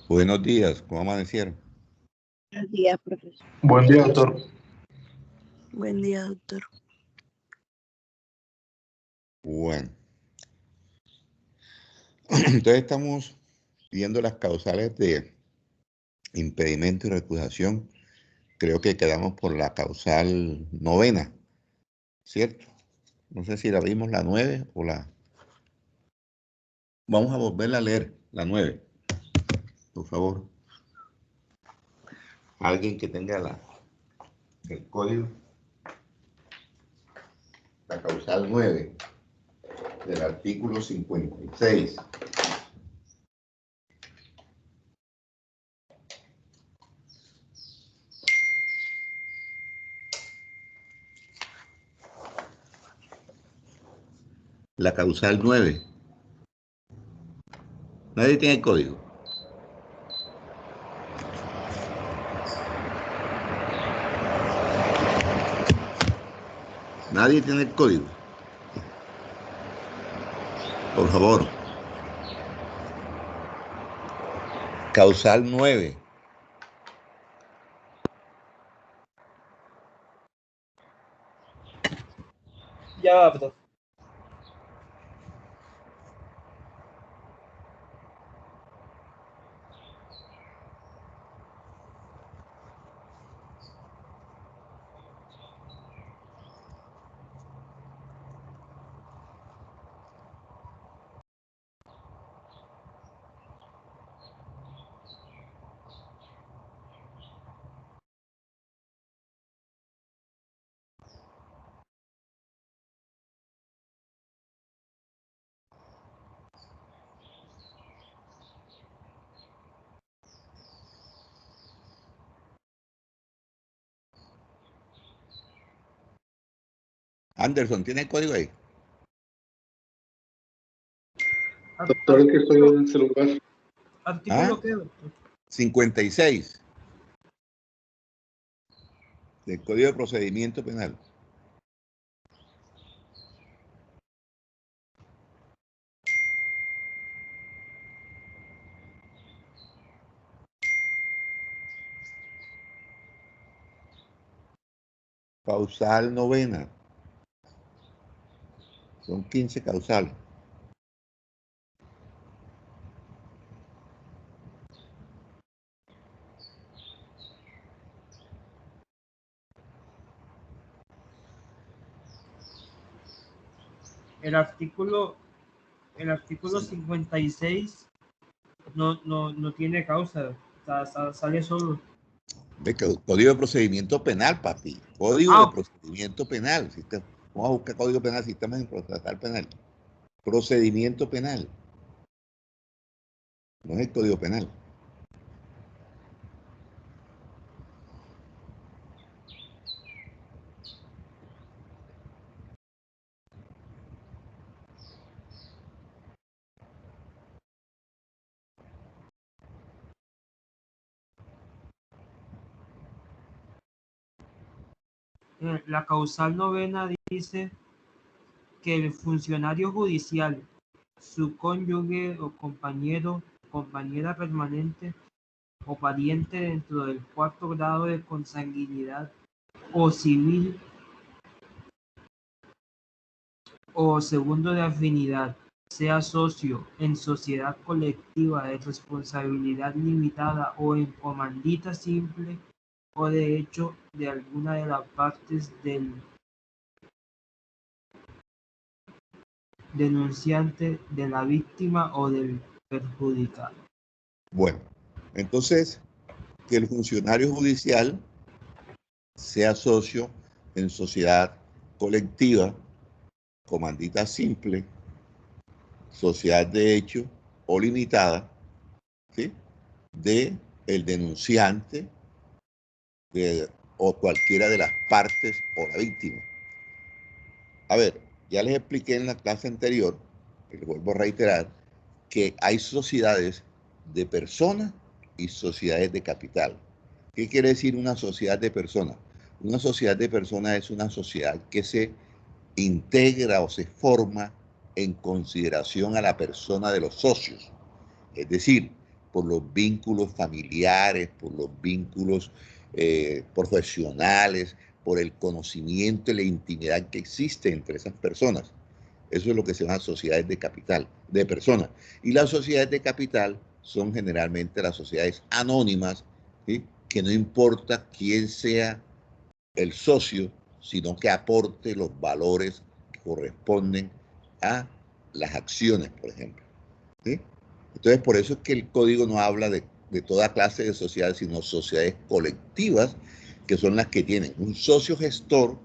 Buenos días, ¿cómo amanecieron? Buenos días, profesor. Buen día, doctor. Buen día, doctor. Bueno, entonces estamos viendo las causales de impedimento y recusación. Creo que quedamos por la causal novena, ¿cierto? No sé si la vimos la 9 o la... Vamos a volverla a leer, la 9, por favor. Alguien que tenga el código, la causal 9 del artículo 56. La causal 9. Nadie tiene el código. Nadie tiene el código. Por favor. Causal 9. Ya va, profe. Anderson, ¿tiene el código ahí? Doctor, es que estoy en el celular. ¿Artículo qué, doctor? 56 del Código de Procedimiento Penal. Causal novena. Son 15 causales. El artículo 56 no tiene causa, sale solo. Código de Procedimiento Penal, papi. Código de Procedimiento Penal. Vamos a buscar Código Penal, Sistema de Procesal Penal. Procedimiento Penal. No es el Código Penal. La causal novena dice que el funcionario judicial, su cónyuge o compañero, compañera permanente o pariente dentro del cuarto grado de consanguinidad o civil o segundo de afinidad, sea socio en sociedad colectiva de responsabilidad limitada o en comandita simple o de hecho de alguna de las partes del denunciante, de la víctima o del perjudicado. Bueno, entonces, que el funcionario judicial sea socio en sociedad colectiva, comandita simple, sociedad de hecho o limitada, ¿sí?, de el denunciante o cualquiera de las partes o la víctima. A ver, ya les expliqué en la clase anterior, y les vuelvo a reiterar, que hay sociedades de personas y sociedades de capital. ¿Qué quiere decir una sociedad de personas? Una sociedad de personas es una sociedad que se integra o se forma en consideración a la persona de los socios. Es decir, por los vínculos familiares, por los vínculos profesionales, por el conocimiento y la intimidad que existe entre esas personas. Eso es lo que se llama sociedades de capital, de personas. Y las sociedades de capital son generalmente las sociedades anónimas, ¿sí? Que no importa quién sea el socio, sino que aporte los valores que corresponden a las acciones, por ejemplo, ¿sí? Entonces, por eso es que el código no habla de toda clase de sociedades, sino sociedades colectivas, que son las que tienen un socio gestor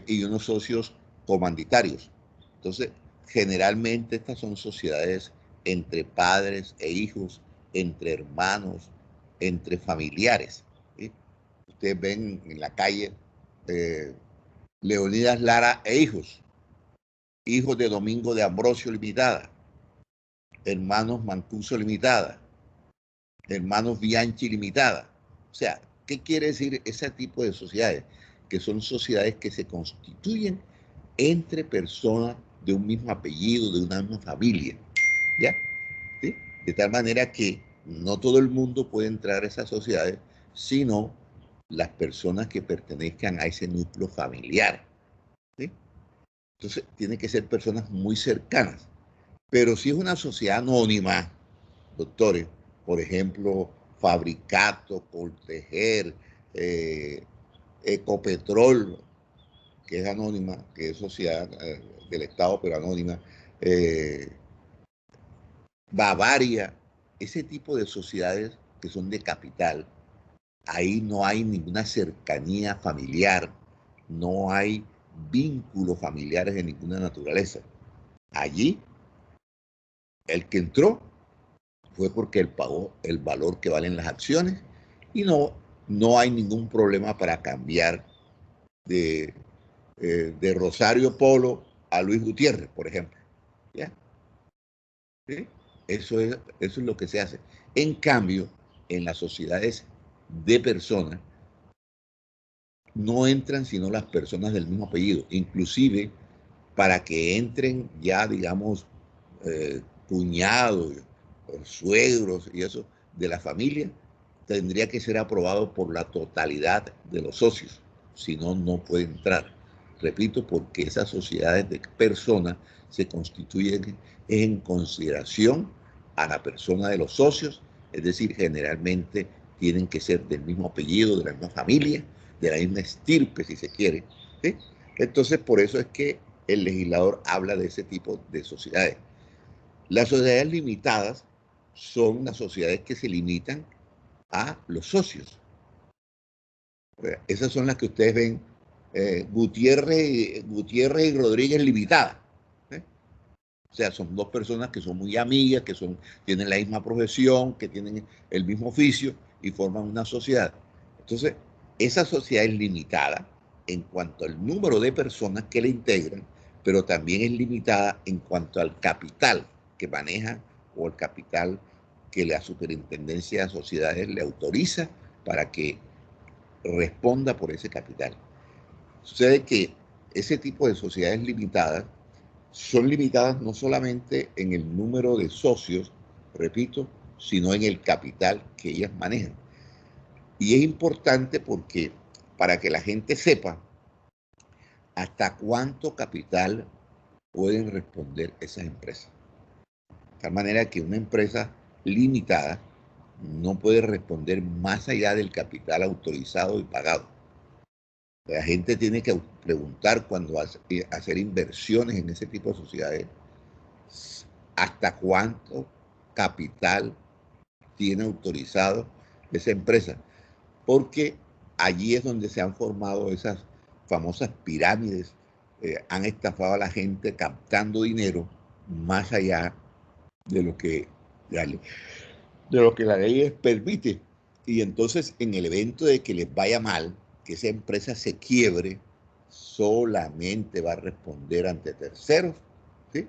y unos socios comanditarios. Entonces, generalmente estas son sociedades entre padres e hijos, entre hermanos, entre familiares, ¿sí? Ustedes ven en la calle Leonidas Lara e hijos, hijos de Domingo de Ambrosio Limitada, hermanos Mancuso Limitada, hermanos Bianchi Limitada. O sea, ¿qué quiere decir ese tipo de sociedades? Que son sociedades que se constituyen entre personas de un mismo apellido, de una misma familia, ¿ya? ¿Sí? De tal manera que no todo el mundo puede entrar a esas sociedades, sino las personas que pertenezcan a ese núcleo familiar, ¿sí? Entonces, tienen que ser personas muy cercanas. Pero si es una sociedad anónima, doctores, por ejemplo, Fabricato, Coltejer, Ecopetrol, que es anónima, que es sociedad del Estado, pero anónima, Bavaria, ese tipo de sociedades que son de capital, ahí no hay ninguna cercanía familiar, no hay vínculos familiares de ninguna naturaleza. Allí, el que entró fue porque él pagó el valor que valen las acciones y no hay ningún problema para cambiar de Rosario Polo a Luis Gutiérrez, por ejemplo. ¿Ya? ¿Sí? Eso es lo que se hace. En cambio, en las sociedades de personas, no entran sino las personas del mismo apellido. Inclusive, para que entren ya, digamos, cuñados, suegros y eso, de la familia, tendría que ser aprobado por la totalidad de los socios. Si no, no puede entrar. Repito, porque esas sociedades de personas se constituyen en consideración a la persona de los socios, es decir, generalmente tienen que ser del mismo apellido, de la misma familia, de la misma estirpe, si se quiere, ¿sí? Entonces, por eso es que el legislador habla de ese tipo de sociedades. Las sociedades limitadas son las sociedades que se limitan a los socios. Esas son las que ustedes ven, Gutiérrez y Rodríguez Limitada. O sea, son dos personas que son muy amigas, que tienen la misma profesión, que tienen el mismo oficio y forman una sociedad. Entonces, esa sociedad es limitada en cuanto al número de personas que la integran, pero también es limitada en cuanto al capital que maneja o el capital que la Superintendencia de Sociedades le autoriza para que responda por ese capital. Sucede que ese tipo de sociedades limitadas son limitadas no solamente en el número de socios, repito, sino en el capital que ellas manejan. Y es importante porque para que la gente sepa hasta cuánto capital pueden responder esas empresas. De tal manera que una empresa limitada no puede responder más allá del capital autorizado y pagado. La gente tiene que preguntar cuando hacer inversiones en ese tipo de sociedades, hasta cuánto capital tiene autorizado esa empresa, porque allí es donde se han formado esas famosas pirámides, han estafado a la gente captando dinero más allá de lo que la ley les permite. Y entonces, en el evento de que les vaya mal, que esa empresa se quiebre, solamente va a responder ante terceros, ¿sí?,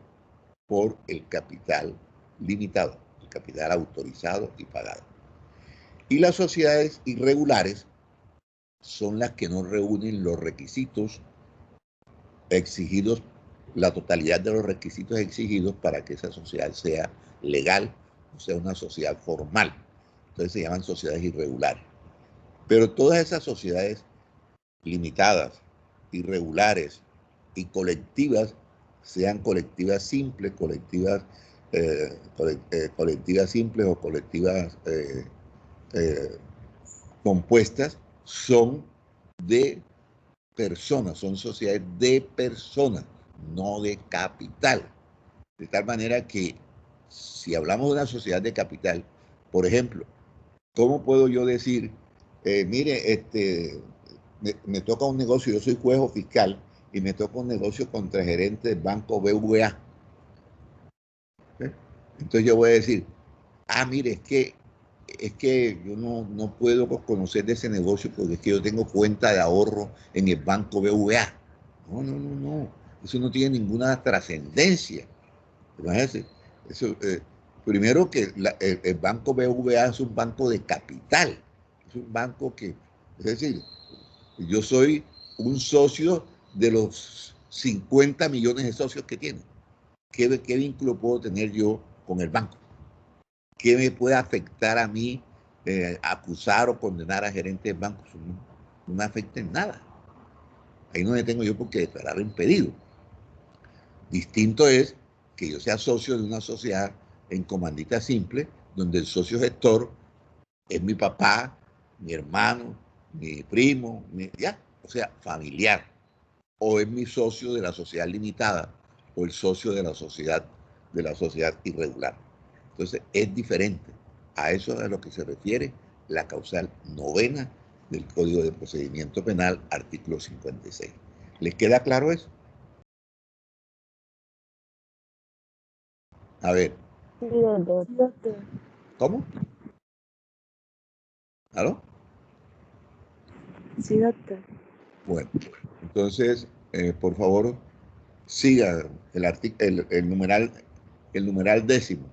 por el capital limitado, el capital autorizado y pagado. Y las sociedades irregulares son las que no reúnen los requisitos exigidos, la totalidad de los requisitos exigidos para que esa sociedad sea legal o sea, una sociedad formal. Entonces se llaman sociedades irregulares. Pero todas esas sociedades limitadas, irregulares y colectivas, sean colectivas simples, colectivas simples o colectivas compuestas, son de personas, son sociedades de personas, no de capital. De tal manera que si hablamos de una sociedad de capital, por ejemplo, ¿cómo puedo yo decir, mire, me toca un negocio, yo soy juez o fiscal, y me toca un negocio contra gerente del banco BVA? Entonces yo voy a decir, mire, es que yo no puedo conocer de ese negocio porque es que yo tengo cuenta de ahorro en el banco BVA. No. Eso no tiene ninguna trascendencia. Imagínense. Eso, primero que el banco BVA es un banco de capital. Es un banco que, es decir, yo soy un socio de los 50 millones de socios que tiene. ¿Qué vínculo puedo tener yo con el banco? ¿Qué me puede afectar a mí acusar o condenar a gerentes de bancos? No me afecta en nada. Ahí no me tengo yo por qué declarar impedido. Distinto es que yo sea socio de una sociedad en comandita simple, donde el socio gestor es mi papá, mi hermano, mi primo, o sea, familiar. O es mi socio de la sociedad limitada, o el socio de la sociedad irregular. Entonces es diferente. A eso es a lo que se refiere la causal novena del Código de Procedimiento Penal, artículo 56. ¿Les queda claro eso? A ver. Sí, doctor. ¿Cómo? ¿Aló? Sí, doctor. Bueno, entonces, por favor, siga el numeral décimo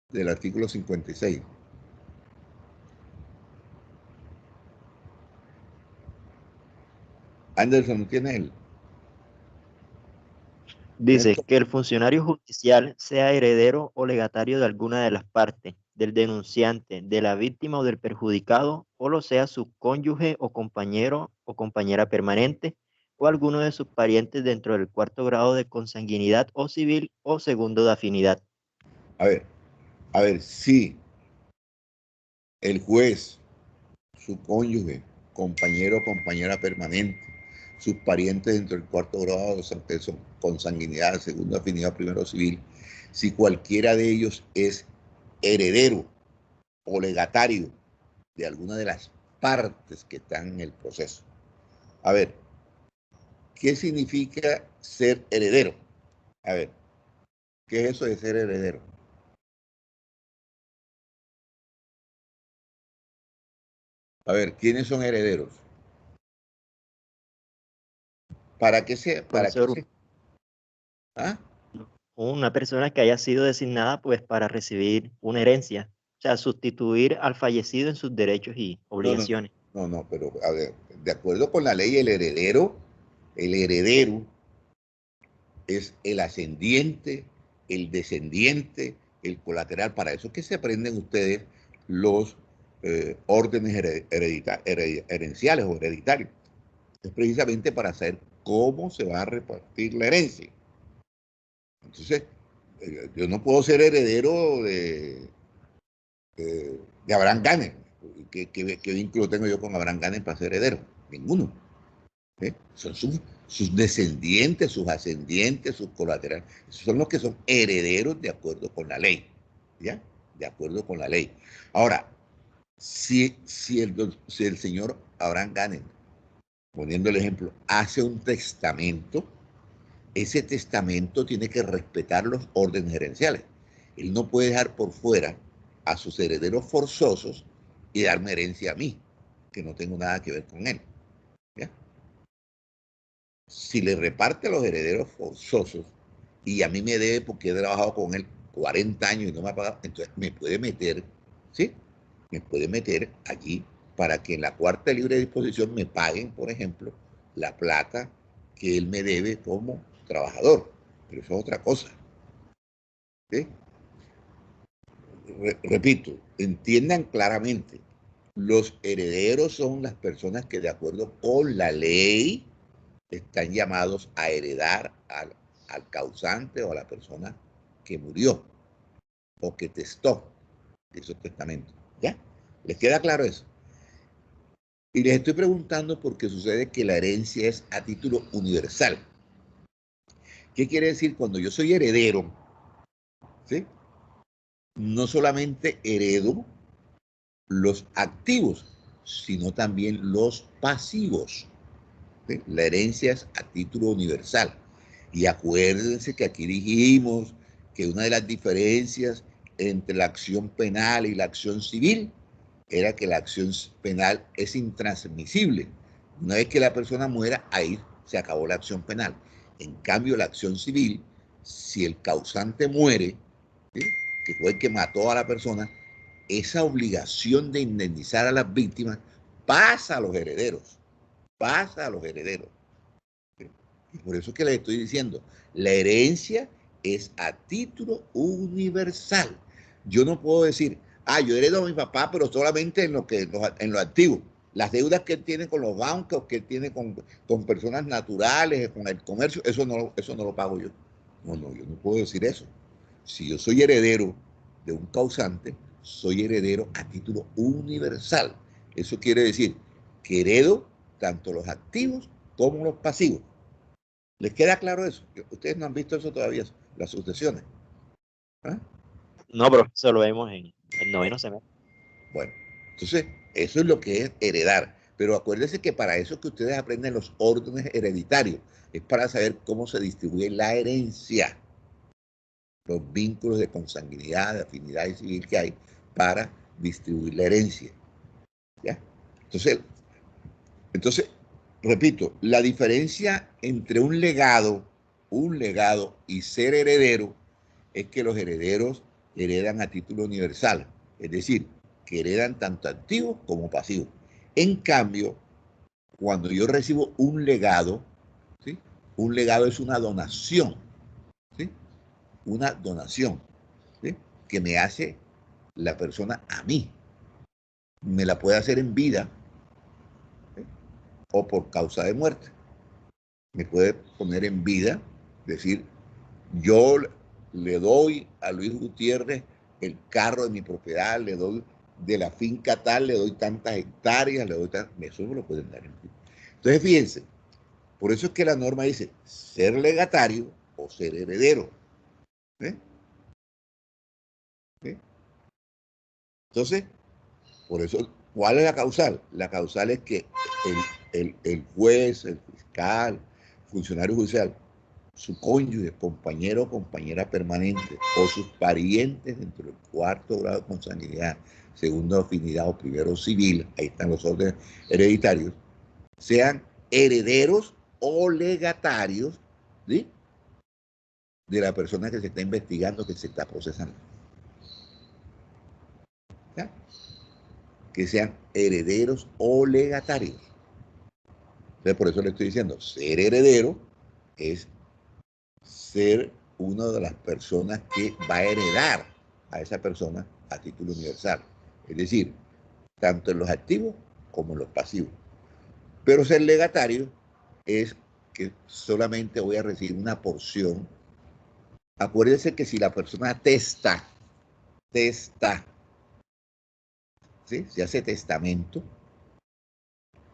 del artículo 56. Anderson, ¿tiene él? Dice que el funcionario judicial sea heredero o legatario de alguna de las partes, del denunciante, de la víctima o del perjudicado, o lo sea su cónyuge o compañero o compañera permanente, o alguno de sus parientes dentro del cuarto grado de consanguinidad o civil o segundo de afinidad. A ver, si el juez, su cónyuge, compañero o compañera permanente, sus parientes dentro del cuarto grado de consanguinidad, segunda afinidad, primero civil, si cualquiera de ellos es heredero o legatario de alguna de las partes que están en el proceso. A ver, ¿qué significa ser heredero? A ver, ¿qué es eso de ser heredero? A ver, ¿quiénes son herederos? ¿Para qué se? Profesor, ¿Ah? una persona que haya sido designada pues para recibir una herencia, o sea, sustituir al fallecido en sus derechos y obligaciones. No, pero a ver, de acuerdo con la ley, el heredero es el ascendiente, el descendiente, el colateral. Para eso es que se aprenden ustedes los órdenes herenciales o hereditarios. Es precisamente para saber cómo se va a repartir la herencia. Entonces, yo no puedo ser heredero de Abraham Ganem. ¿Qué vínculo tengo yo con Abraham Ganem para ser heredero? Ninguno. Son sus descendientes, sus ascendientes, sus colaterales. Esos son los que son herederos de acuerdo con la ley. ¿Ya? De acuerdo con la ley. Ahora, si el señor Abraham Ganem, poniendo el ejemplo, hace un testamento, ese testamento tiene que respetar los órdenes herenciales. Él no puede dejar por fuera a sus herederos forzosos y darme herencia a mí, que no tengo nada que ver con él. ¿Ya? Si le reparte a los herederos forzosos y a mí me debe porque he trabajado con él 40 años y no me ha pagado, entonces me puede meter, ¿sí? Me puede meter allí para que en la cuarta libre disposición me paguen, por ejemplo, la plata que él me debe como trabajador. Pero eso es otra cosa. ¿Sí? repito, entiendan claramente, los herederos son las personas que de acuerdo con la ley están llamados a heredar al causante o a la persona que murió o que testó esos testamentos. ¿Ya? ¿Les queda claro eso? Y les estoy preguntando porque sucede que la herencia es a título universal. ¿Qué quiere decir? Cuando yo soy heredero, ¿sí? No solamente heredo los activos, sino también los pasivos. ¿Sí? La herencia es a título universal. Y acuérdense que aquí dijimos que una de las diferencias entre la acción penal y la acción civil era que la acción penal es intransmisible. Una vez que la persona muera, ahí se acabó la acción penal. En cambio, la acción civil, si el causante muere, ¿sí? Que fue el que mató a la persona, esa obligación de indemnizar a las víctimas pasa a los herederos. Pasa a los herederos. ¿Sí? Y por eso es que les estoy diciendo, la herencia es a título universal. Yo no puedo decir, yo heredo a mi papá, pero solamente en lo activo. Las deudas que él tiene con los bancos, que él tiene con personas naturales, con el comercio, eso no lo pago yo. No, yo no puedo decir eso. Si yo soy heredero de un causante, soy heredero a título universal. Eso quiere decir que heredo tanto los activos como los pasivos. ¿Les queda claro eso? Ustedes no han visto eso todavía, las sucesiones. ¿Ah? No, pero eso lo vemos en el noveno semestre. Bueno, entonces, eso es lo que es heredar. Pero acuérdense que para eso que ustedes aprenden los órdenes hereditarios, es para saber cómo se distribuye la herencia, los vínculos de consanguinidad, de afinidad y civil que hay para distribuir la herencia. ¿Ya? Entonces, repito, la diferencia entre un legado y ser heredero es que los herederos heredan a título universal, es decir, que heredan tanto activos como pasivos. En cambio, cuando yo recibo un legado, ¿sí? Un legado es una donación, ¿sí? Una donación, ¿sí? Que me hace la persona a mí. Me la puede hacer en vida, ¿sí? O por causa de muerte. Me puede poner en vida, decir, yo le doy a Luis Gutiérrez el carro de mi propiedad, le doy de la finca tal, le doy tantas hectáreas, le doy eso me lo pueden dar en vida. Entonces, fíjense, por eso es que la norma dice ser legatario o ser heredero. ¿Eh? ¿Eh? Entonces, por eso, ¿cuál es la causal? La causal es que el juez, el fiscal, funcionario judicial, su cónyuge, compañero o compañera permanente o sus parientes dentro del cuarto grado de consanguinidad, segundo afinidad o primero civil, ahí están los órdenes hereditarios, sean herederos o legatarios, ¿sí? De la persona que se está investigando, que se está procesando. ¿Ya? Que sean herederos o legatarios. Entonces, por eso le estoy diciendo, ser heredero es ser una de las personas que va a heredar a esa persona a título universal. Es decir, tanto en los activos como en los pasivos. Pero ser legatario es que solamente voy a recibir una porción. Acuérdense que si la persona testa, ¿sí? Se hace testamento,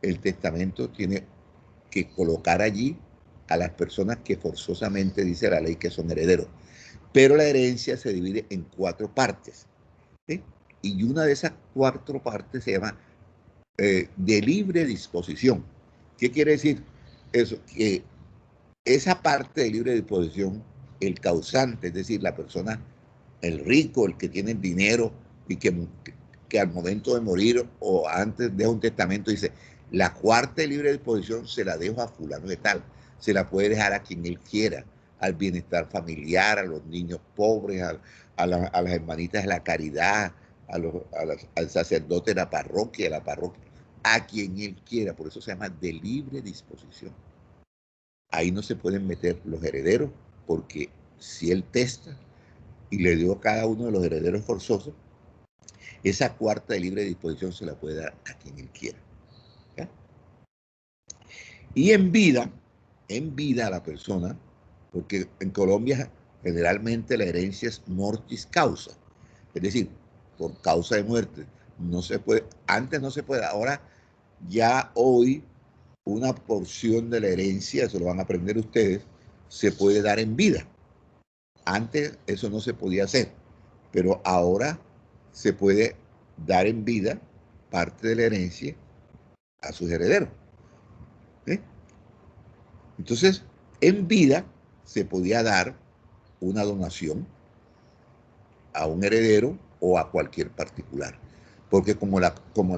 el testamento tiene que colocar allí a las personas que forzosamente dice la ley que son herederos. Pero la herencia se divide en 4 partes, ¿sí? Y una de esas 4 partes se llama de libre disposición. ¿Qué quiere decir eso? Que esa parte de libre disposición, el causante, es decir, la persona, el rico, el que tiene el dinero y que al momento de morir o antes deja un testamento, dice, la cuarta de libre disposición se la dejo a fulano de tal, se la puede dejar a quien él quiera, al bienestar familiar, a los niños pobres, a las hermanitas de la caridad, al sacerdote de la parroquia, a quien él quiera, por eso se llama de libre disposición. Ahí no se pueden meter los herederos, porque si él testa y le dio a cada uno de los herederos forzosos, esa cuarta de libre disposición se la puede dar a quien él quiera. ¿Ya? Y en vida a la persona, porque en Colombia generalmente la herencia es mortis causa, es decir, por causa de muerte. No se puede, antes no se puede, ahora ya hoy una porción de la herencia, eso lo van a aprender ustedes, se puede dar en vida. Antes eso no se podía hacer, pero ahora se puede dar en vida parte de la herencia a sus herederos. ¿Eh? Entonces, en vida se podía dar una donación a un heredero o a cualquier particular. Porque como la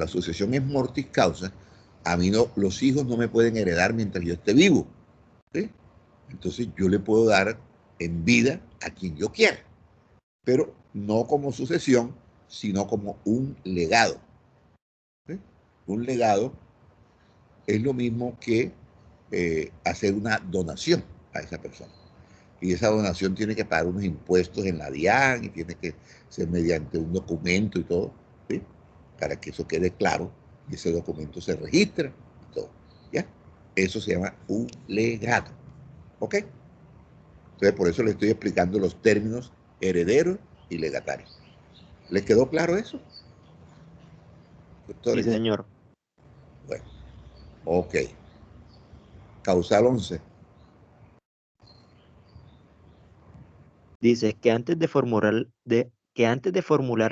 sucesión es mortis causa, a mí no, los hijos no me pueden heredar mientras yo esté vivo. ¿Sí? Entonces yo le puedo dar en vida a quien yo quiera, pero no como sucesión, sino como un legado. ¿Sí? Un legado es lo mismo que hacer una donación a esa persona. Y esa donación tiene que pagar unos impuestos en la DIAN y tiene que ser mediante un documento y todo, ¿sí? Para que eso quede claro y ese documento se registra y todo. ¿Ya? Eso se llama un legado. ¿Ok? Entonces, por eso le estoy explicando los términos heredero y legatario. ¿Les quedó claro eso? Sí, señor. Bueno, ok. Causal 11. Dice que antes de formular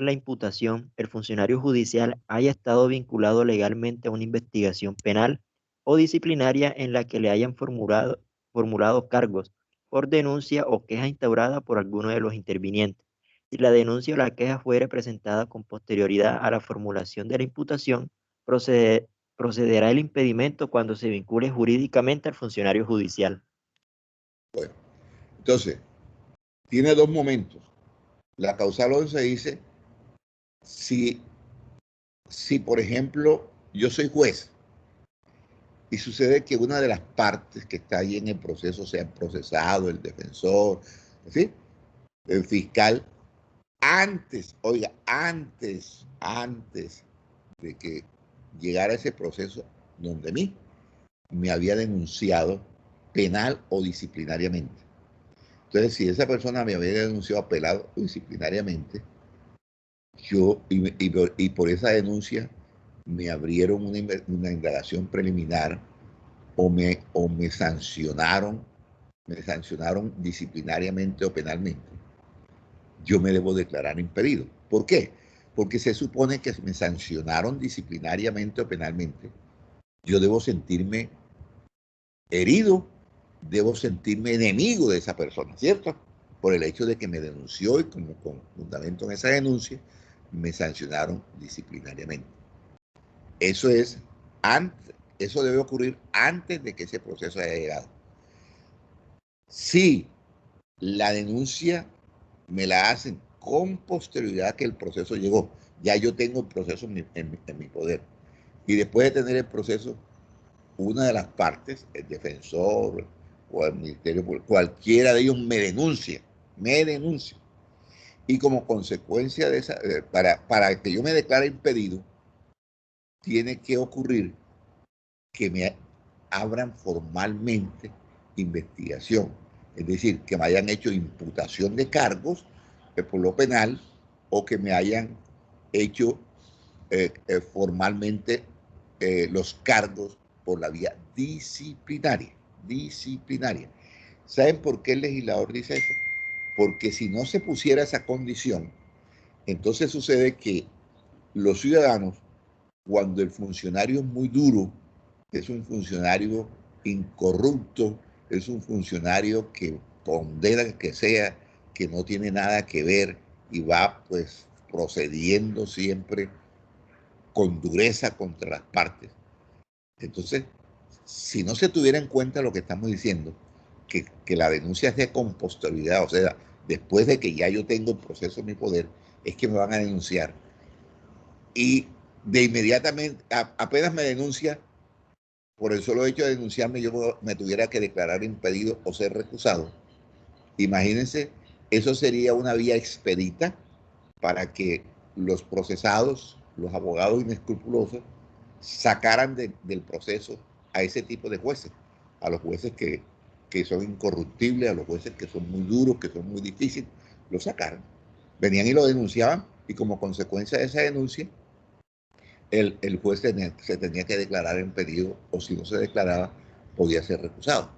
la imputación, el funcionario judicial haya estado vinculado legalmente a una investigación penal o disciplinaria en la que le hayan formulado cargos por denuncia o queja instaurada por alguno de los intervinientes. Si la denuncia o la queja fuere presentada con posterioridad a la formulación de la imputación, procederá el impedimento cuando se vincule jurídicamente al funcionario judicial. Bueno, entonces, tiene dos momentos. La causal 11 dice, si por ejemplo, yo soy juez y sucede que una de las partes que está ahí en el proceso, sea el procesado, el defensor, ¿sí? El fiscal, antes de que llegara ese proceso donde mí, me había denunciado penal o disciplinariamente. Entonces, si esa persona me había denunciado penal o disciplinariamente, y por esa denuncia me abrieron una indagación preliminar o me sancionaron disciplinariamente o penalmente, yo me debo declarar impedido. ¿Por qué? Porque se supone que me sancionaron disciplinariamente o penalmente. Yo debo sentirme herido, debo sentirme enemigo de esa persona, ¿cierto? Por el hecho de que me denunció y como con fundamento en esa denuncia, me sancionaron disciplinariamente. Eso debe ocurrir antes de que ese proceso haya llegado. Si la denuncia me la hacen con posterioridad que el proceso llegó, ya yo tengo el proceso en mi poder. Y después de tener el proceso, una de las partes, el defensor o el ministerio, cualquiera de ellos me denuncia. Y como consecuencia de esa, para que yo me declare impedido, tiene que ocurrir que me abran formalmente investigación, es decir, que me hayan hecho imputación de cargos por lo penal o que me hayan hecho formalmente los cargos por la vía disciplinaria. ¿Saben por qué el legislador dice eso? Porque si no se pusiera esa condición, entonces sucede que los ciudadanos, cuando el funcionario es muy duro, es un funcionario incorrupto, es un funcionario que condena el que sea, que no tiene nada que ver y va pues procediendo siempre con dureza contra las partes. Entonces, si no se tuviera en cuenta lo que estamos diciendo, que la denuncia es de con posterioridad, o sea, después de que ya yo tengo el proceso en mi poder, es que me van a denunciar. Y de inmediatamente, apenas me denuncia, por el solo hecho de denunciarme, yo me tuviera que declarar impedido o ser recusado. Imagínense, eso sería una vía expedita para que los procesados, los abogados inescrupulosos, sacaran del proceso a ese tipo de jueces, a los jueces que son incorruptibles, a los jueces que son muy duros, que son muy difíciles, lo sacaran. Venían y lo denunciaban, y como consecuencia de esa denuncia, el juez se tenía que declarar en pedido, o si no se declaraba, podía ser recusado.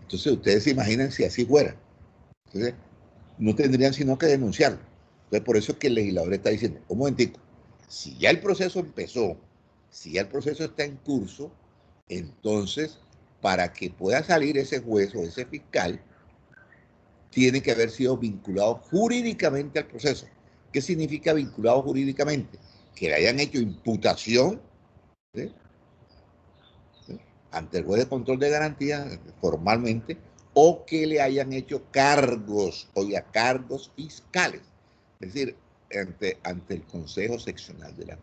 Entonces, ustedes se imaginan si así fuera. Entonces, no tendrían sino que denunciarlo. Entonces, por eso es que el legislador está diciendo, un momentico, si ya el proceso empezó, si ya el proceso está en curso, entonces, para que pueda salir ese juez o ese fiscal, tiene que haber sido vinculado jurídicamente al proceso. ¿Qué significa vinculado jurídicamente? Que le hayan hecho imputación, ¿sí?, ante el juez de control de garantía formalmente, o que le hayan hecho cargos, cargos fiscales, es decir, ante el Consejo Seccional de la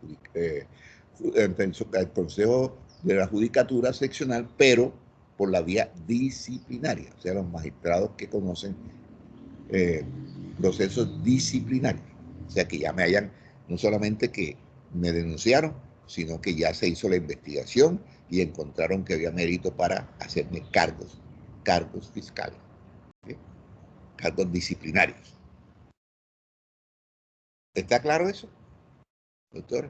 ante el Consejo de la Judicatura Seccional, pero por la vía disciplinaria, o sea, los magistrados que conocen procesos disciplinarios, o sea, que ya me hayan, no solamente que me denunciaron, sino que ya se hizo la investigación y encontraron que había mérito para hacerme cargos fiscales, ¿sí?, cargos disciplinarios. ¿Está claro eso, doctor?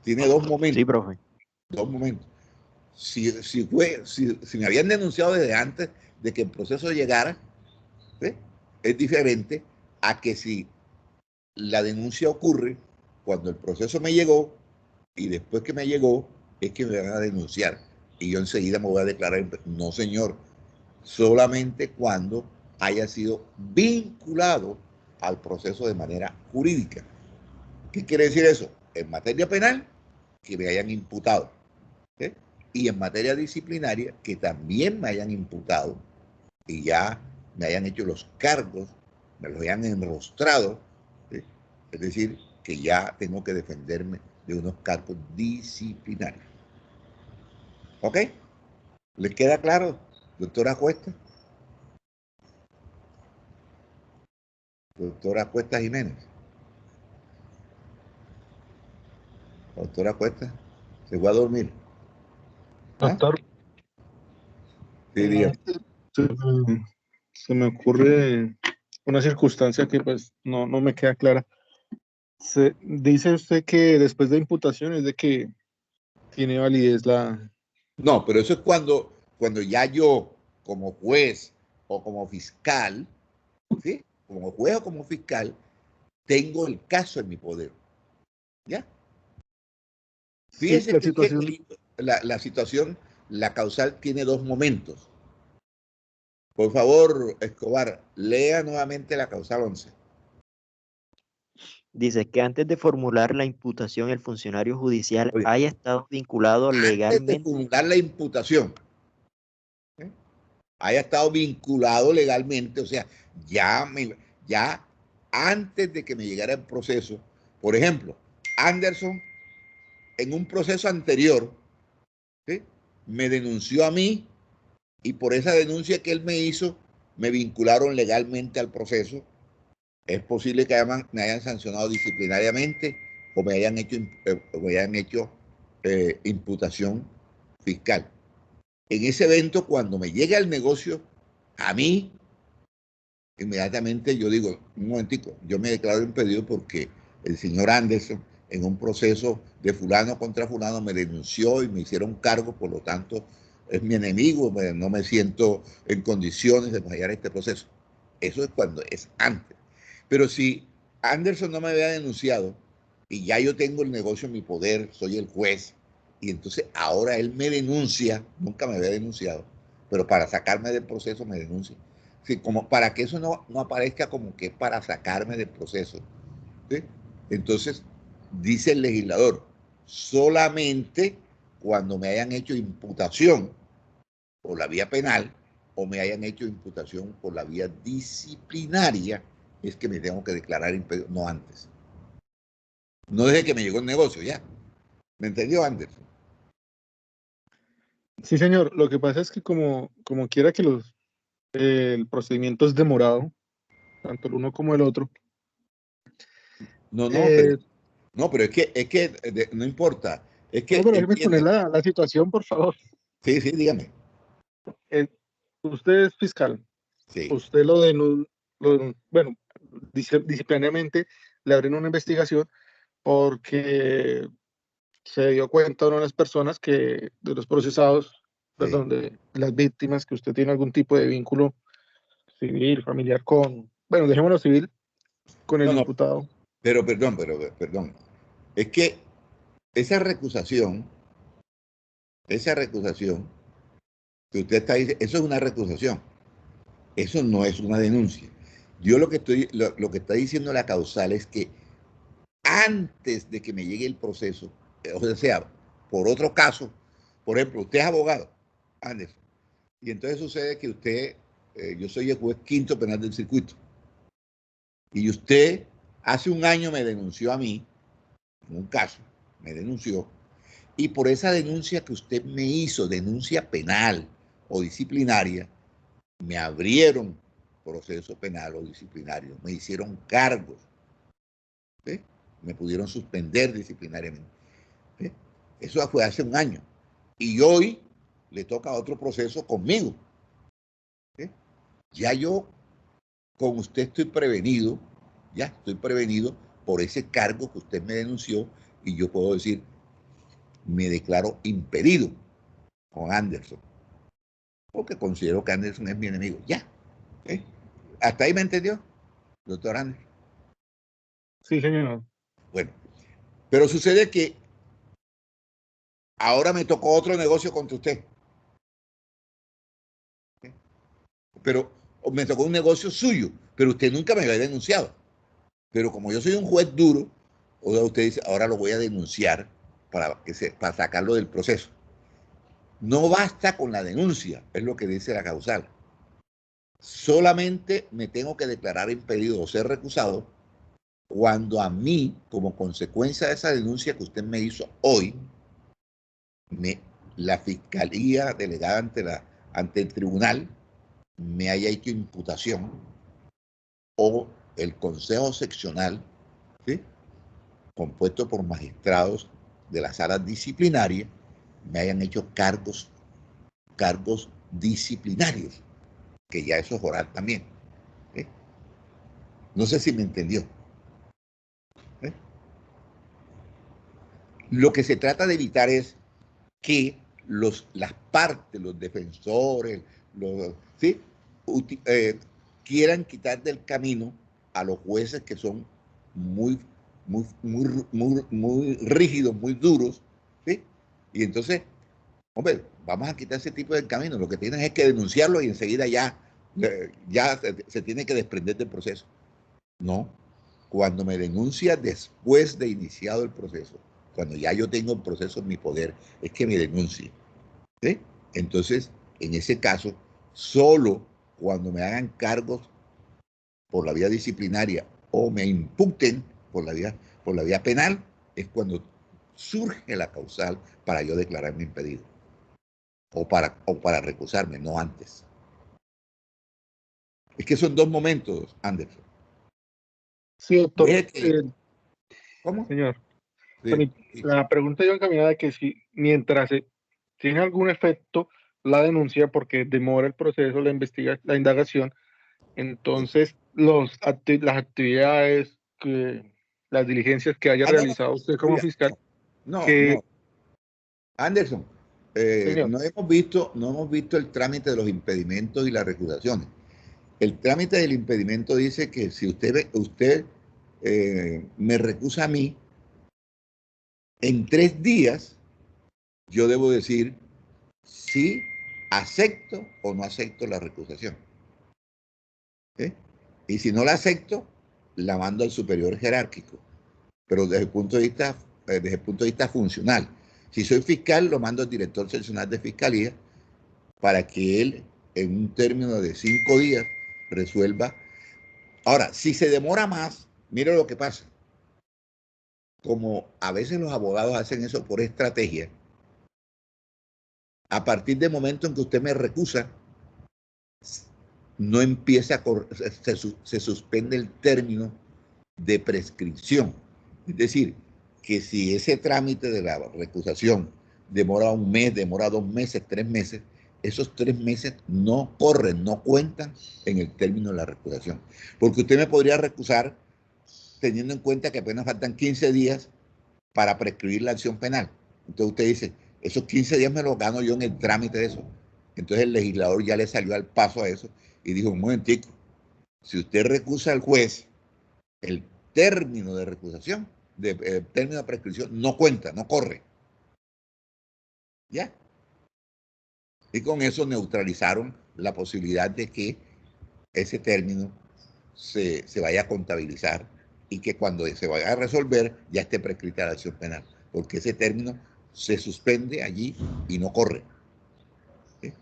Tiene dos momentos. Sí, profe. Dos momentos. Si me habían denunciado desde antes de que el proceso llegara, ¿sí?, es diferente a que si la denuncia ocurre cuando el proceso me llegó y después que me llegó es que me van a denunciar y yo enseguida me voy a declarar. No, señor, solamente cuando haya sido vinculado al proceso de manera jurídica. ¿Qué quiere decir eso? En materia penal, que me hayan imputado, ¿sí?, y en materia disciplinaria, que también me hayan imputado y ya me hayan hecho los cargos, me los hayan enrostrado, ¿sí?, es decir, que ya tengo que defenderme de unos cargos disciplinarios. ¿Ok? ¿Les queda claro, doctora Cuesta? Doctora Cuesta Jiménez. Doctora Cuesta, se fue a dormir. ¿Ah? Doctor, Sí, dígame. se me ocurre una circunstancia que pues no me queda clara. Dice usted que después de imputación es de que tiene validez la... No, pero eso es cuando ya yo, como juez o como fiscal, ¿sí?, como juez o como fiscal, tengo el caso en mi poder. ¿Ya? Fíjense Sí, la que situación... la situación, la causal tiene dos momentos. Por favor, Escobar, lea nuevamente la causal 11. Dice que antes de formular la imputación, el funcionario judicial Oye, haya estado vinculado antes de legalmente. formular la imputación, ¿eh?, haya estado vinculado legalmente, o sea, ya antes de que me llegara el proceso. Por ejemplo, Anderson, en un proceso anterior, ¿sí?, me denunció a mí y por esa denuncia que él me hizo, me vincularon legalmente al proceso. Es posible que me hayan sancionado disciplinariamente o me hayan hecho imputación fiscal. En ese evento, cuando me llega el negocio, a mí, inmediatamente yo digo, un momentico, yo me declaro impedido porque el señor Anderson, en un proceso de fulano contra fulano, me denunció y me hicieron cargo, por lo tanto, es mi enemigo, no me siento en condiciones de fallar este proceso. Eso es cuando es antes. Pero si Anderson no me había denunciado y ya yo tengo el negocio en mi poder, soy el juez, y entonces ahora él me denuncia, nunca me había denunciado, pero para sacarme del proceso me denuncia. Sí, como para que eso no aparezca como que es para sacarme del proceso, ¿sí? Entonces, dice el legislador, solamente cuando me hayan hecho imputación por la vía penal o me hayan hecho imputación por la vía disciplinaria es que me tengo que declarar impedido, no antes. No desde que me llegó el negocio, ya. ¿Me entendió, Anderson? Sí, señor. Lo que pasa es que como quiera que el procedimiento es demorado, tanto el uno como el otro, No, Eh, pero no importa. Es no, que pero déjeme exponer entiende. la situación, por favor. Sí, sí, dígame. Eh, Usted es fiscal, Sí, usted bueno, disciplinariamente le abren una investigación porque se dio cuenta una de las personas que, de los procesados, sí. perdón, de las víctimas, que usted tiene algún tipo de vínculo civil, familiar con, bueno, dejémoslo civil, con el No, no, imputado. perdón. Es que esa recusación que usted está diciendo, eso es una recusación. Eso no es una denuncia. Yo lo que está diciendo la causal es que antes de que me llegue el proceso, o sea, por otro caso, por ejemplo, usted es abogado, Anderson, y entonces sucede que yo soy el juez quinto penal del circuito, y usted hace un año me denunció a mí, en un caso, me denunció, y por esa denuncia que usted me hizo, denuncia penal o disciplinaria, me abrieron proceso penal o disciplinario, me hicieron cargos, ¿sí? Me pudieron suspender disciplinariamente. ¿Sí? Eso fue hace un año. Y hoy le toca otro proceso conmigo. ¿Sí? Ya yo con usted estoy prevenido por ese cargo que usted me denunció y yo puedo decir, me declaro impedido con Anderson, porque considero que Anderson es mi enemigo. Ya. ¿Sí? ¿Hasta ahí me entendió, doctor Anderson? Sí, señor. Bueno, pero sucede que ahora me tocó otro negocio contra usted. ¿Sí? Pero me tocó un negocio suyo, pero usted nunca me había denunciado. Pero como yo soy un juez duro, usted dice, ahora lo voy a denunciar para sacarlo del proceso. No basta con la denuncia, es lo que dice la causal. Solamente me tengo que declarar impedido o ser recusado cuando a mí, como consecuencia de esa denuncia que usted me hizo hoy, la fiscalía delegada ante el tribunal me haya hecho imputación o el consejo seccional, ¿sí?, compuesto por magistrados de las salas disciplinarias, me hayan hecho cargos disciplinarios, que ya eso es oral también. ¿Sí? No sé si me entendió. ¿Sí? Lo que se trata de evitar es que las partes, los defensores, ¿sí?, quieran quitar del camino a los jueces que son muy, muy rígidos, muy duros, ¿sí? Y entonces, hombre, vamos a quitar ese tipo del camino. Lo que tienes es que denunciarlo y enseguida ya se tiene que desprender del proceso. No, cuando me denuncia después de iniciado el proceso, cuando ya yo tengo el proceso en mi poder, es que me denuncie. ¿Sí? Entonces, en ese caso, solo cuando me hagan cargos por la vía disciplinaria o me imputen por la vía penal, es cuando surge la causal para yo declararme impedido o para recusarme, no antes. Es que son dos momentos, Anderson. Sí, doctor. Deje que, ¿cómo? Señor, Sí, sí. la pregunta yo encaminada de que si mientras tiene algún efecto la denuncia porque demora el proceso, la indagación, Sí. entonces las actividades, las diligencias que haya No, no, realizado usted como oiga, fiscal, no. que, Anderson, señor, no hemos visto el trámite de los impedimentos y las recusaciones. El trámite del impedimento dice que si usted me recusa a mí, en 3 días yo debo decir si acepto o no acepto la recusación. ¿Sí? Y si no la acepto, la mando al superior jerárquico, pero desde el punto de vista funcional. Si soy fiscal, lo mando al director seccional de fiscalía para que él, en un término de 5 días, resuelva. Ahora, si se demora más, mire lo que pasa. Como a veces los abogados hacen eso por estrategia, a partir del momento en que usted me recusa, no empieza se suspende el término de prescripción. Es decir, que si ese trámite de la recusación demora un mes, demora 2 meses, 3 meses, esos 3 meses no corren, no cuentan en el término de la recusación. Porque usted me podría recusar teniendo en cuenta que apenas faltan 15 días para prescribir la acción penal. Entonces usted dice, esos 15 días me los gano yo en el trámite de eso. Entonces el legislador ya le salió al paso a eso y dijo, un momentico, si usted recusa al juez, el término de recusación, el término de prescripción, no cuenta, no corre. ¿Ya? Y con eso neutralizaron la posibilidad de que ese término se vaya a contabilizar y que cuando se vaya a resolver ya esté prescrita la acción penal, porque ese término se suspende allí y no corre. ¿Sí?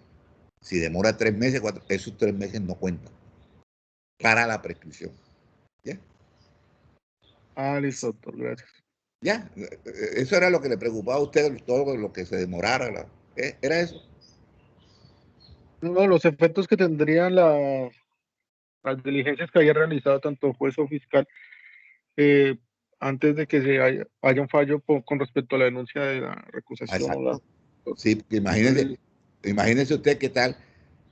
Si demora 3 meses, 4, esos 3 meses no cuentan para la prescripción. ¿Ya? Ah, listo, doctor, gracias. Ya, eso era lo que le preocupaba a usted, todo lo que se demorara. ¿Era eso? No, los efectos que tendrían las diligencias que haya realizado tanto juez o fiscal antes de que haya un fallo con respecto a la denuncia de la recusación. Exacto. Sí, imagínese usted qué tal.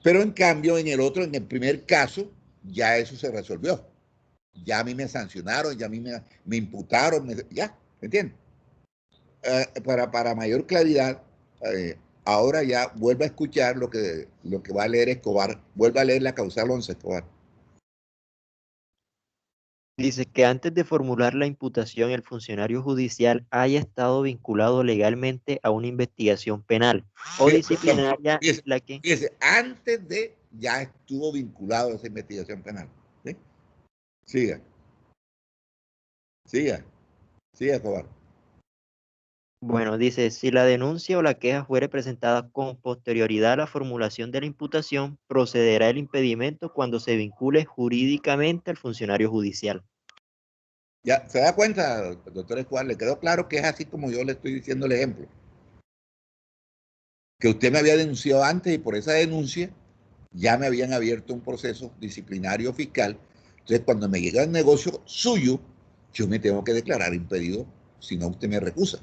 Pero en cambio, en el primer caso, ya eso se resolvió. Ya a mí me sancionaron, ya a mí me imputaron, ya, ¿me entiendes? Para mayor claridad, ahora ya vuelva a escuchar lo que va a leer Escobar, vuelva a leer la causal 11, Escobar. Dice que antes de formular la imputación, el funcionario judicial haya estado vinculado legalmente a una investigación penal o disciplinaria, la que... Fíjese, antes de ya estuvo vinculado a esa investigación penal. ¿Sí? Siga, Escobar. Bueno, dice, si la denuncia o la queja fuere presentada con posterioridad a la formulación de la imputación, procederá el impedimento cuando se vincule jurídicamente al funcionario judicial. Ya, ¿se da cuenta, doctor Escobar? ¿Le quedó claro que es así como yo le estoy diciendo el ejemplo? Que usted me había denunciado antes y por esa denuncia ya me habían abierto un proceso disciplinario fiscal. Entonces, cuando me llega el negocio suyo, yo me tengo que declarar impedido, si no usted me recusa,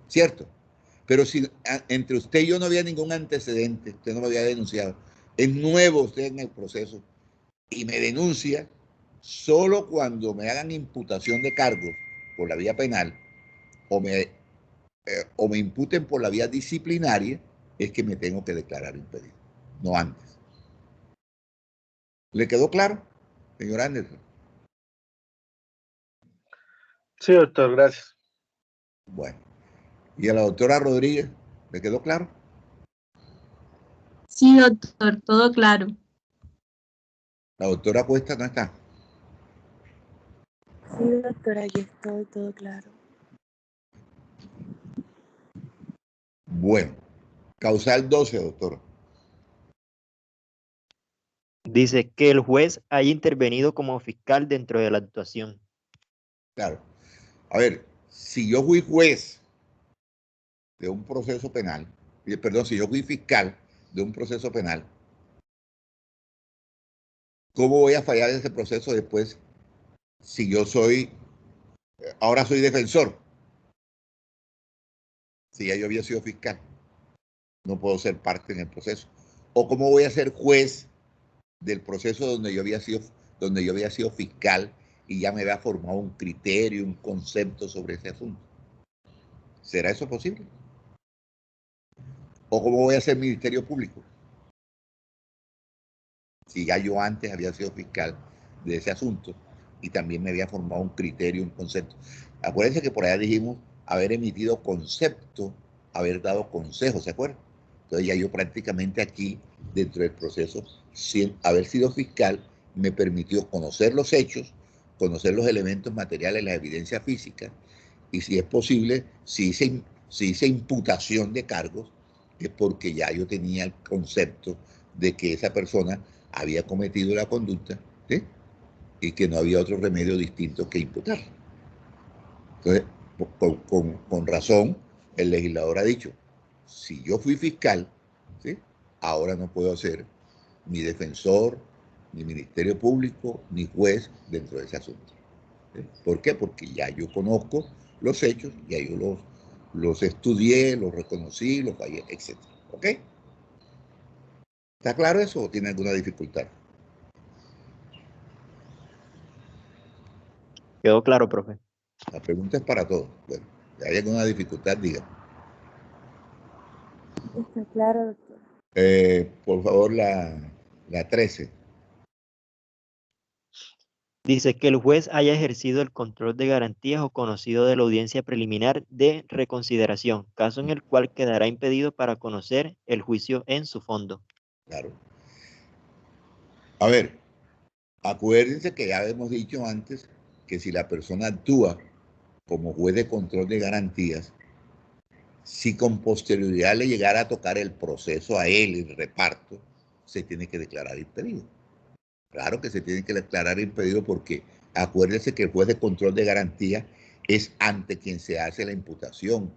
¿cierto? Pero si entre usted y yo no había ningún antecedente, usted no me había denunciado, es nuevo usted en el proceso y me denuncia, solo cuando me hagan imputación de cargos por la vía penal o me imputen por la vía disciplinaria, es que me tengo que declarar impedido, no antes. ¿Le quedó claro, señor Anderson? Sí, doctor, gracias. Bueno. ¿Y a la doctora Rodríguez le quedó claro? Sí, doctor, todo claro. La doctora Cuesta no está. Sí, doctora, aquí estoy, todo claro. Bueno. Causal 12, doctor. Dice que el juez haya intervenido como fiscal dentro de la actuación. Claro. A ver, si yo fui juez de un proceso penal, perdón, si yo fui fiscal de un proceso penal, ¿cómo voy a fallar ese proceso después si yo ahora soy defensor? Si ya yo había sido fiscal, no puedo ser parte en el proceso. ¿O cómo voy a ser juez del proceso donde yo había sido fiscal y ya me había formado un criterio, un concepto sobre ese asunto? ¿Será eso posible? ¿O cómo voy a ser ministerio público? Si ya yo antes había sido fiscal de ese asunto y también me había formado un criterio, un concepto. Acuérdense que por allá dijimos haber emitido concepto, haber dado consejos, ¿se acuerdan? Entonces ya yo prácticamente aquí, dentro del proceso, sin haber sido fiscal, me permitió conocer los hechos, conocer los elementos materiales, la evidencia física, y si es posible, si hice imputación de cargos, es porque ya yo tenía el concepto de que esa persona había cometido la conducta, ¿sí? Y que no había otro remedio distinto que imputar. Entonces, con razón, el legislador ha dicho, si yo fui fiscal, ¿sí? Ahora no puedo ser ni defensor, ni ministerio público, ni juez dentro de ese asunto. ¿Por qué? Porque ya yo conozco los hechos, ya yo los estudié, los reconocí, los fallé, etc. ¿Ok? ¿Está claro eso o tiene alguna dificultad? Quedó claro, profe. La pregunta es para todos. Bueno, si hay alguna dificultad, diga. Está claro, doctor. Por favor, la 13. Dice que el juez haya ejercido el control de garantías o conocido de la audiencia preliminar de reconsideración, caso en el cual quedará impedido para conocer el juicio en su fondo. Claro. A ver, acuérdense que ya hemos dicho antes que si la persona actúa como juez de control de garantías, si con posterioridad le llegara a tocar el proceso a él, el reparto, se tiene que declarar impedido. Claro que se tiene que declarar impedido porque acuérdense que el juez de control de garantía es ante quien se hace la imputación,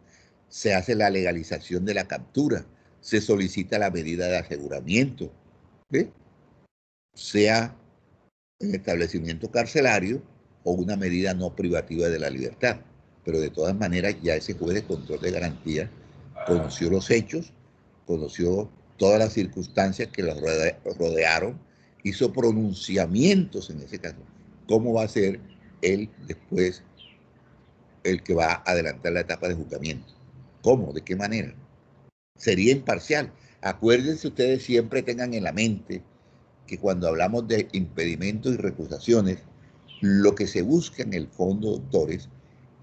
se hace la legalización de la captura, se solicita la medida de aseguramiento, ¿sí? Sea en establecimiento carcelario o una medida no privativa de la libertad. Pero de todas maneras ya ese juez de control de garantía conoció los hechos, conoció todas las circunstancias que los rodearon, hizo pronunciamientos en ese caso. ¿Cómo va a ser él después el que va a adelantar la etapa de juzgamiento? ¿Cómo? ¿De qué manera? Sería imparcial. Acuérdense ustedes, siempre tengan en la mente que cuando hablamos de impedimentos y recusaciones, lo que se busca en el fondo, doctores,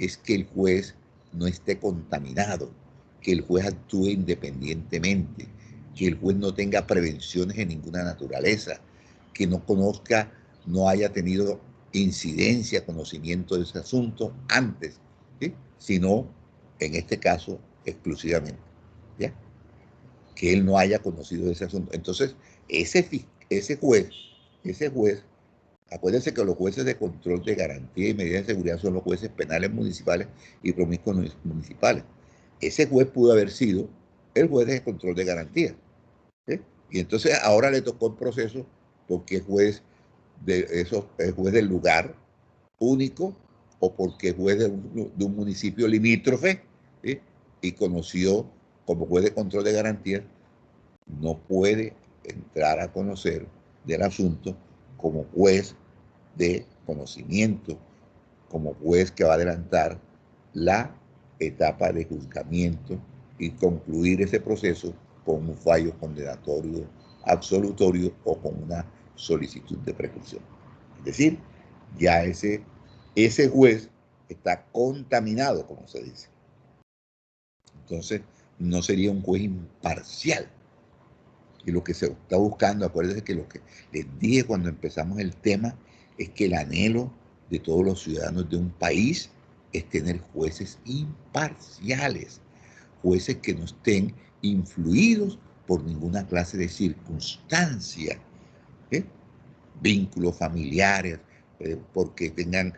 es que el juez no esté contaminado, que el juez actúe independientemente, que el juez no tenga prevenciones de ninguna naturaleza, que no conozca, no haya tenido incidencia, conocimiento de ese asunto antes, ¿sí? Sino, en este caso, exclusivamente, ¿ya? Que él no haya conocido ese asunto. Entonces, ese juez, acuérdense que los jueces de control de garantía y medida de seguridad son los jueces penales municipales y promiscuos municipales. Ese juez pudo haber sido el juez de control de garantía, ¿sí? Y entonces ahora le tocó el proceso porque es juez es juez del lugar único o porque es juez de un municipio limítrofe, ¿sí? Y conoció como juez de control de garantía, no puede entrar a conocer del asunto como juez de conocimiento, como juez que va a adelantar la etapa de juzgamiento y concluir ese proceso con un fallo condenatorio absolutorio o con una solicitud de preclusión. Es decir, ya ese juez está contaminado, como se dice. Entonces, no sería un juez imparcial. Y lo que se está buscando, acuérdense que lo que les dije cuando empezamos el tema, es que el anhelo de todos los ciudadanos de un país es tener jueces imparciales, jueces que no estén influidos por ninguna clase de circunstancia, ¿eh? Vínculos familiares, porque tengan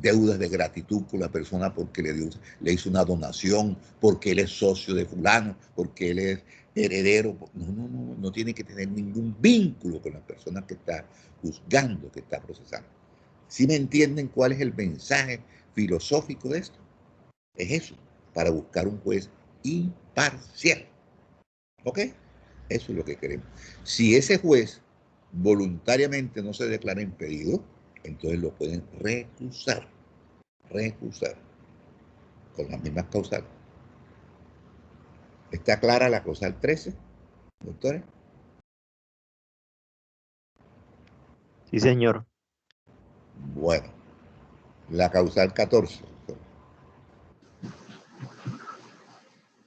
deudas de gratitud con la persona porque le hizo una donación, porque él es socio de fulano, porque él es heredero. No tiene que tener ningún vínculo con la persona que está juzgando, que está procesando. ¿Sí me entienden cuál es el mensaje filosófico de esto? Es eso, para buscar un juez imparcial. ¿Ok? Eso es lo que queremos. Si ese juez voluntariamente no se declara impedido, entonces lo pueden recusar con las mismas causales. ¿Está clara la causal 13, doctores? Sí, señor. Bueno, la causal 14.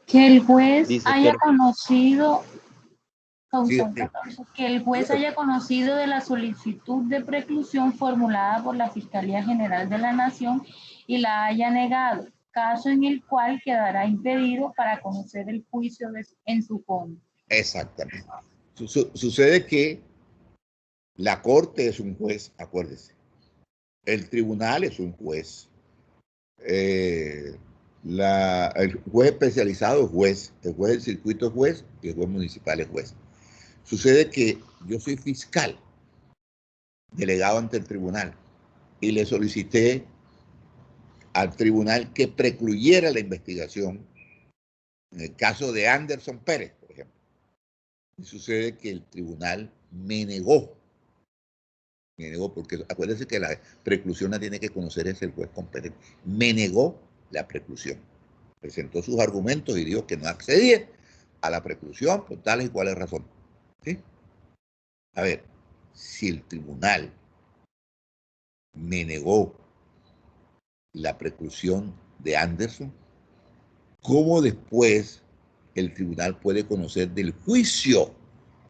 Que el juez Dice haya que conocido, Sí, causal 14, que el juez haya conocido de la solicitud de preclusión formulada por la Fiscalía General de la Nación y la haya negado, caso en el cual quedará impedido para conocer el juicio en su fondo. exactamente. Sucede que la Corte es un juez, acuérdese. El tribunal es un juez. El juez especializado es juez, el juez del circuito es juez y el juez municipal es juez. Sucede que yo soy fiscal, delegado ante el tribunal, y le solicité al tribunal que precluyera la investigación en el caso de Anderson Pérez, por ejemplo. Y sucede que el tribunal me negó porque acuérdense que la preclusión la tiene que conocer es el juez competente. Me negó la preclusión. Presentó sus argumentos y dijo que no accedía a la preclusión por tales y cuales razones. ¿Sí? A ver, si el tribunal me negó la preclusión de Anderson, ¿cómo después el tribunal puede conocer del juicio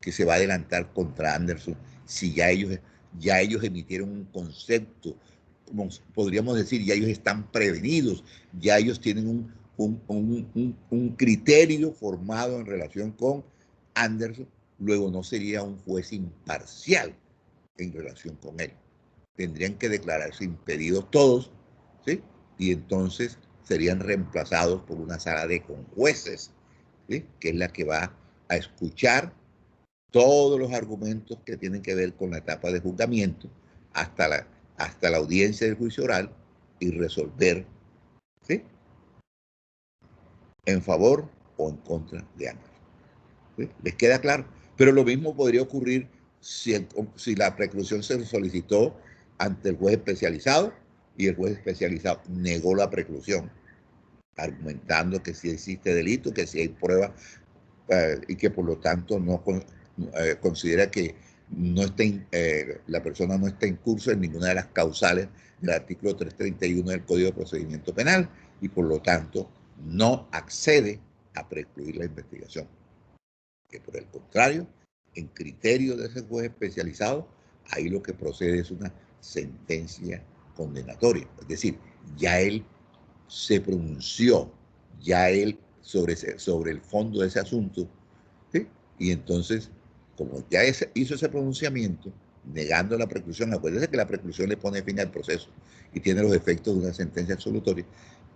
que se va a adelantar contra Anderson si ya ellos emitieron un concepto, como podríamos decir, ya ellos están prevenidos, ya ellos tienen un criterio formado en relación con Anderson? Luego no sería un juez imparcial en relación con él. Tendrían que declararse impedidos todos, ¿sí? Y entonces serían reemplazados por una sala de conjueces, ¿sí? Que es la que va a escuchar todos los argumentos que tienen que ver con la etapa de juzgamiento hasta la audiencia del juicio oral y resolver, ¿sí?, en favor o en contra de ambos. ¿Sí? ¿Les queda claro? Pero lo mismo podría ocurrir si la preclusión se solicitó ante el juez especializado y el juez especializado negó la preclusión, argumentando que sí existe delito, que sí hay pruebas y que por lo tanto no considera que la persona no está en curso en ninguna de las causales del artículo 331 del Código de Procedimiento Penal y por lo tanto no accede a precluir la investigación. Que por el contrario, en criterio de ese juez especializado, ahí lo que procede es una sentencia condenatoria. Es decir, ya él se pronunció, ya él sobre el fondo de ese asunto, ¿sí? Y entonces, como ya hizo ese pronunciamiento, negando la preclusión, acuérdense que la preclusión le pone fin al proceso y tiene los efectos de una sentencia absolutoria,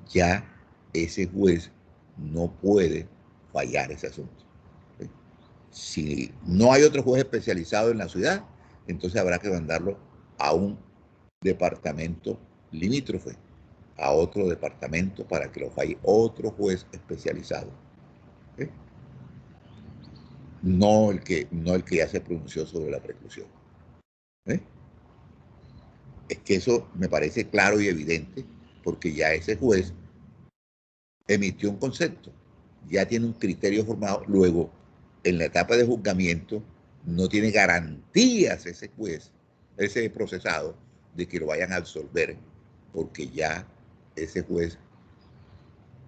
ya ese juez no puede fallar ese asunto. ¿Sí? Si no hay otro juez especializado en la ciudad, entonces habrá que mandarlo a un departamento limítrofe, a otro departamento para que lo falle otro juez especializado. ¿Sí? No el que ya se pronunció sobre la preclusión. ¿Eh? Es que eso me parece claro y evidente, porque ya ese juez emitió un concepto, ya tiene un criterio formado, luego en la etapa de juzgamiento no tiene garantías ese juez, ese procesado, de que lo vayan a absolver, porque ya ese juez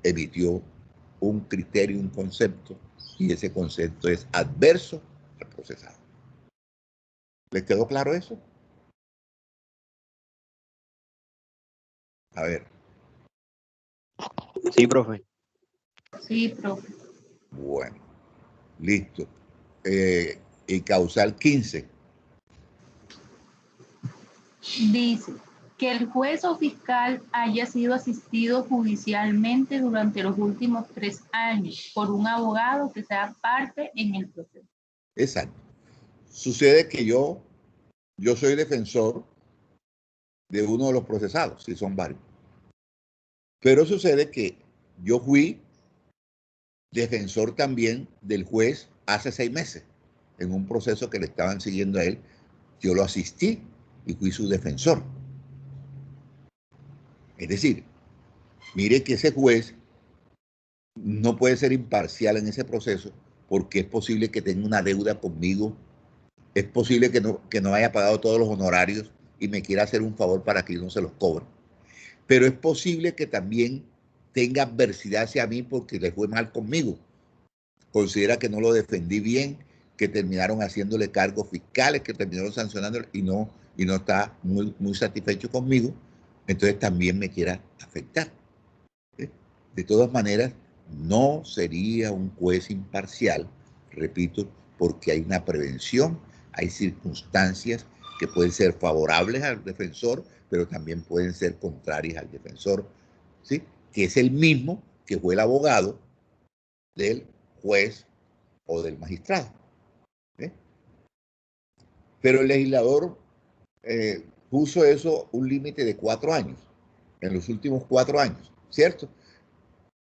emitió un criterio, un concepto, y ese concepto es adverso al procesado. ¿Les quedó claro eso? A ver. Sí, profe. Sí, profe. Bueno, listo. Y causal 15. Dice que el juez o fiscal haya sido asistido judicialmente durante los últimos 3 años por un abogado que sea parte en el proceso. Exacto. Sucede que yo soy defensor de uno de los procesados, si son varios. Pero sucede que yo fui defensor también del juez hace 6 meses, en un proceso que le estaban siguiendo a él. Yo lo asistí y fui su defensor. Es decir, mire que ese juez no puede ser imparcial en ese proceso porque es posible que tenga una deuda conmigo, es posible que no haya pagado todos los honorarios y me quiera hacer un favor para que yo no se los cobre. Pero es posible que también tenga adversidad hacia mí porque le fue mal conmigo. Considera que no lo defendí bien, que terminaron haciéndole cargos fiscales, que terminaron sancionándolo y no está muy satisfecho conmigo, entonces también me quiera afectar. ¿Sí? De todas maneras, no sería un juez imparcial, repito, porque hay una prevención, hay circunstancias que pueden ser favorables al defensor, pero también pueden ser contrarias al defensor, ¿sí? Que es el mismo que fue el abogado del juez o del magistrado. ¿Sí? Pero el legislador puso eso un límite de 4 años, en los últimos 4 años, ¿cierto?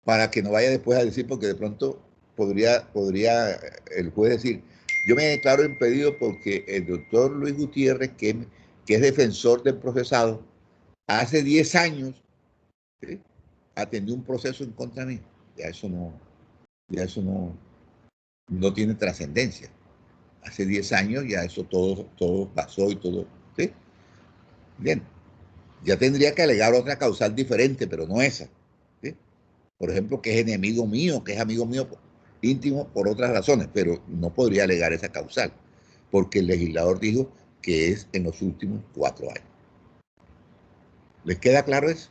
Para que no vaya después a decir, porque de pronto podría el juez decir, yo me declaro impedido porque el doctor Luis Gutiérrez, que es defensor del procesado, hace 10 años, ¿sí?, atendió un proceso en contra mí. Ya eso no tiene trascendencia. Hace 10 años ya eso todo pasó y todo, ¿sí? Bien, ya tendría que alegar otra causal diferente, pero no esa, ¿sí? Por ejemplo, que es enemigo mío, que es amigo mío íntimo por otras razones, pero no podría alegar esa causal, porque el legislador dijo que es en los últimos 4 años. ¿Les queda claro eso?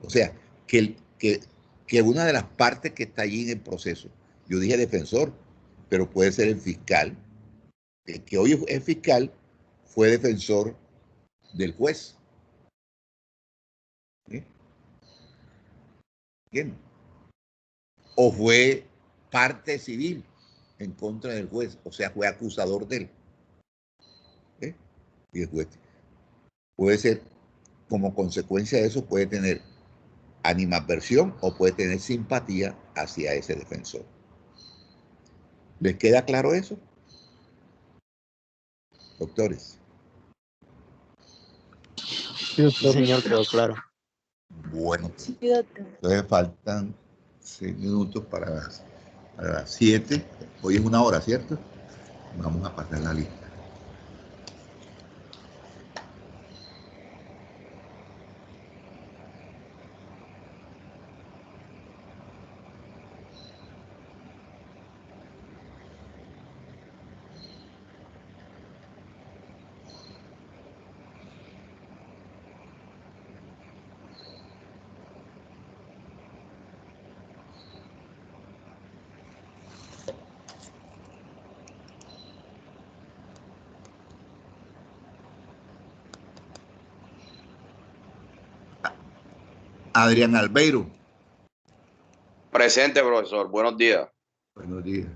O sea, que una de las partes que está allí en el proceso, yo dije defensor, pero puede ser el fiscal, el que hoy es fiscal, fue defensor del juez. ¿Sí? ¿Entienden? O fue parte civil en contra del juez, o sea, fue acusador de él. ¿Sí? Y el juez puede ser, como consecuencia de eso, puede tener animadversión o puede tener simpatía hacia ese defensor. ¿Les queda claro eso, doctores? Sí, Sí, doctor. señor, quedó claro. Bueno, Sí, doctor. entonces faltan 6 minutos para las 7. Hoy es 1 hora, ¿cierto? Vamos a pasar la lista. Adrián Albeiro. Presente, profesor. Buenos días. Buenos días.